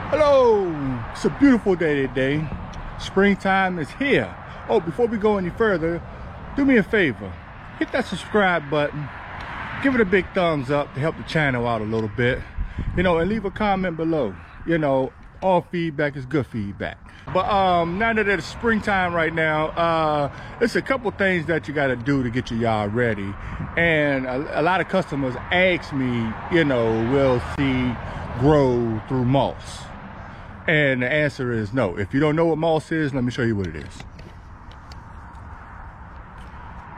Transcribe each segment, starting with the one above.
Hello, it's a beautiful day today. Springtime is here. Oh, before we go any further, do me a favor. Hit that subscribe button. Give it a big thumbs up to help the channel out a little bit. And leave a comment below. All feedback is good feedback. But now that it's springtime right now, it's a couple things that you got to do to get your yard ready. And a lot of customers ask me, will seed grow through moss? And the answer is no. If you don't know what moss is, let me show you what it is.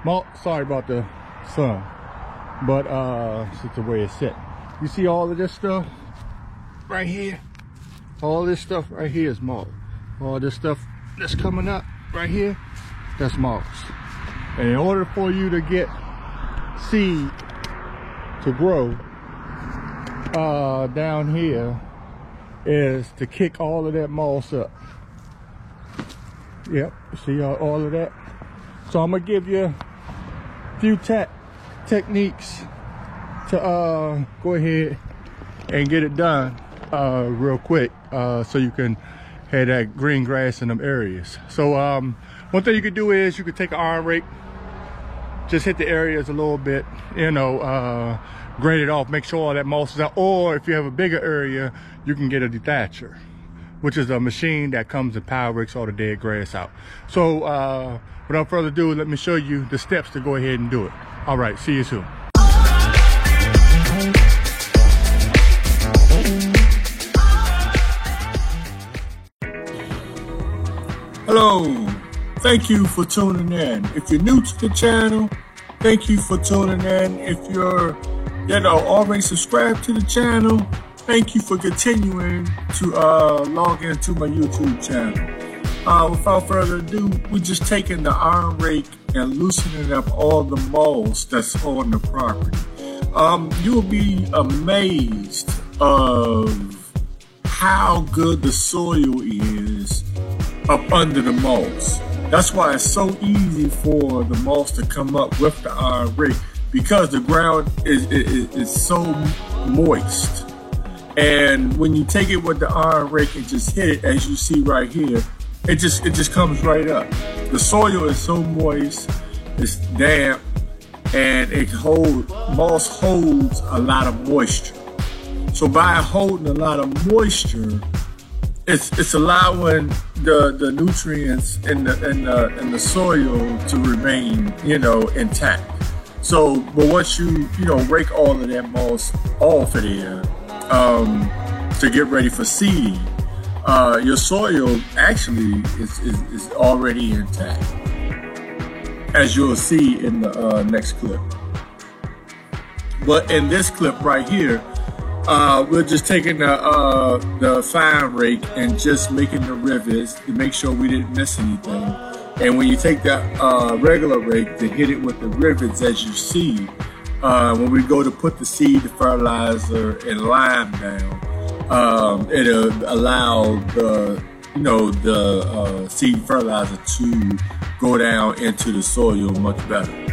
Moss, sorry about the sun, but it's just the way it's set. You see all of this stuff right here? All this stuff right here is moss. All this stuff that's coming up right here, that's moss. And in order for you to get seed to grow down here is to kick all of that moss up. Yep, see all of that? So I'm gonna give you a few techniques to go ahead and get it done real quick so you can have that green grass in them areas. So one thing you could do is you could take an iron rake, just hit the areas a little bit, grade it off, make sure all that moss is out. Or if you have a bigger area, you can get a dethatcher, which is a machine that comes and power rakes all the dead grass out. So without further ado, let me show you the steps to go ahead and do it. All right, see you soon. Hello, thank you for tuning in. If you're new to the channel, thank you for tuning in. If you're already subscribed to the channel, thank you for continuing to log into my YouTube channel. Without further ado, we're just taking the iron rake and loosening up all the moss that's on the property. You'll be amazed of how good the soil is up under the moss. That's why it's so easy for the moss to come up with the iron rake, because the ground is so moist. And when you take it with the iron rake and just hit it, as you see right here, it just comes right up. The soil is so moist, it's damp, and moss holds a lot of moisture. So by holding a lot of moisture, it's allowing the nutrients in the soil to remain, intact. So, but once you rake all of that moss off of there to get ready for seeding, your soil actually is already intact, as you'll see in the next clip. But in this clip right here, we're just taking the fine rake and just making the rivets to make sure we didn't miss anything. And when you take that regular rake to hit it with the rivets, as you see, when we go to put the seed, the fertilizer, and lime down, it'll allow the seed fertilizer to go down into the soil much better.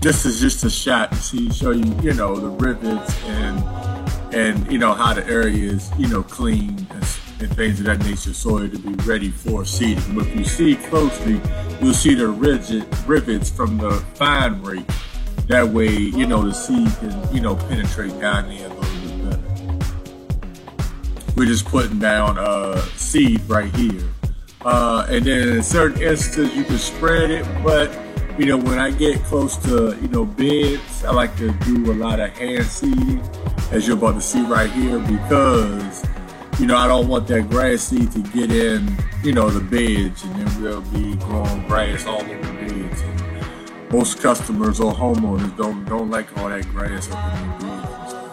This is just a shot to show you, the rivets and how the area is, clean and things of that nature, soil to be ready for seeding. But if you see closely, you'll see the rivets from the fine rake. That way, the seed can, penetrate down there a little bit better. We're just putting down seed right here. And then in certain instances, you can spread it, but when I get close to, beds, I like to do a lot of hand seeding, as you're about to see right here, because, I don't want that grass seed to get in, the beds, and then we'll be growing grass all over the beds. And most customers or homeowners don't like all that grass up in the beds and stuff.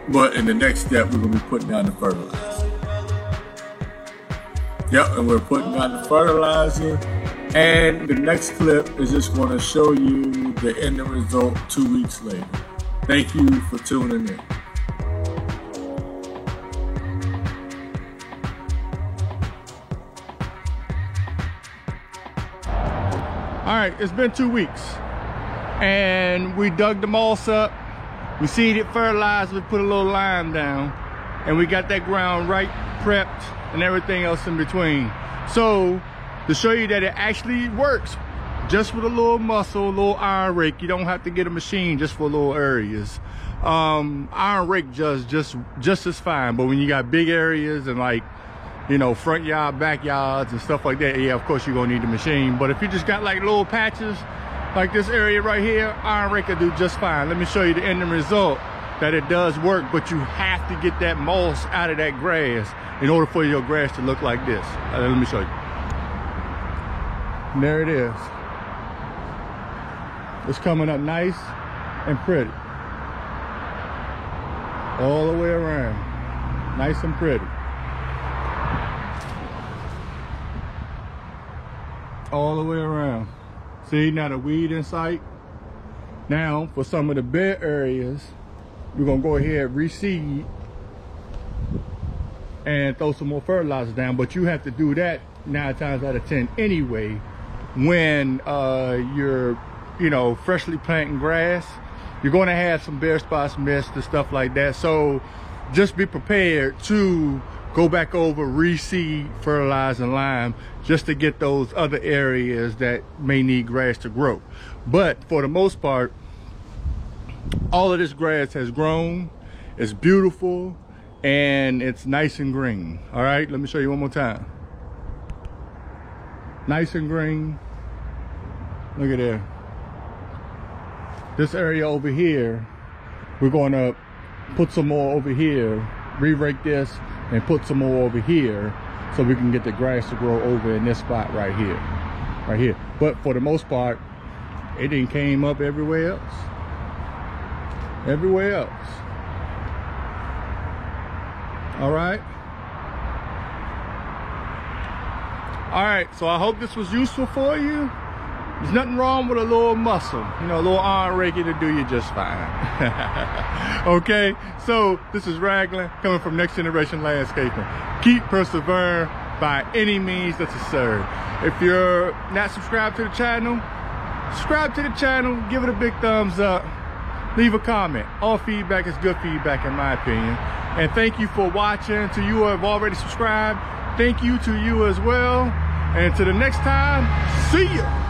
But in the next step, we're going to be putting down the fertilizer. Yep, and we're putting down the fertilizer. And the next clip is just going to show you the end result 2 weeks later. Thank you for tuning in. All right, it's been 2 weeks and we dug the moss up, we seeded, fertilized, we put a little lime down, and we got that ground right prepped and everything else in between. So to show you that it actually works just with a little muscle, a little iron rake, you don't have to get a machine just for little areas. Iron rake just as fine, but when you got big areas and, like, you know, front yard, backyards and stuff like that, yeah, of course you're gonna need the machine. But if you just got like little patches like this area right here, iron rake will do just fine. Let me show you the end result that it does work, but you have to get that moss out of that grass in order for your grass to look like this. Let me show you. And there it is. It's coming up nice and pretty. All the way around. Nice and pretty. All the way around. See, now the weed in sight. Now for some of the bare areas, we're gonna go ahead, reseed, and throw some more fertilizer down. But you have to do that 9 times out of 10 anyway when you're, you know, freshly planting grass. You're going to have some bare spots, mist and stuff like that. So just be prepared to go back over, reseed, fertilize, and lime, just to get those other areas that may need grass to grow. But for the most part, all of this grass has grown. It's beautiful and it's nice and green. All right, let me show you one more time. Nice and green. Look at there. This area over here, we're going to put some more over here, re-rake this and put some more over here so we can get the grass to grow over in this spot right here. But for the most part, it didn't came up everywhere else. All right, so I hope this was useful for you. There's nothing wrong with a little muscle, you know, a little iron raking to do you just fine. Okay, so this is Raglan coming from Next Generation Landscaping. Keep persevering by any means necessary. If you're not subscribed to the channel, subscribe to the channel, give it a big thumbs up, leave a comment. All feedback is good feedback in my opinion. And thank you for watching. To you who have already subscribed, thank you to you as well. And until the next time, see ya.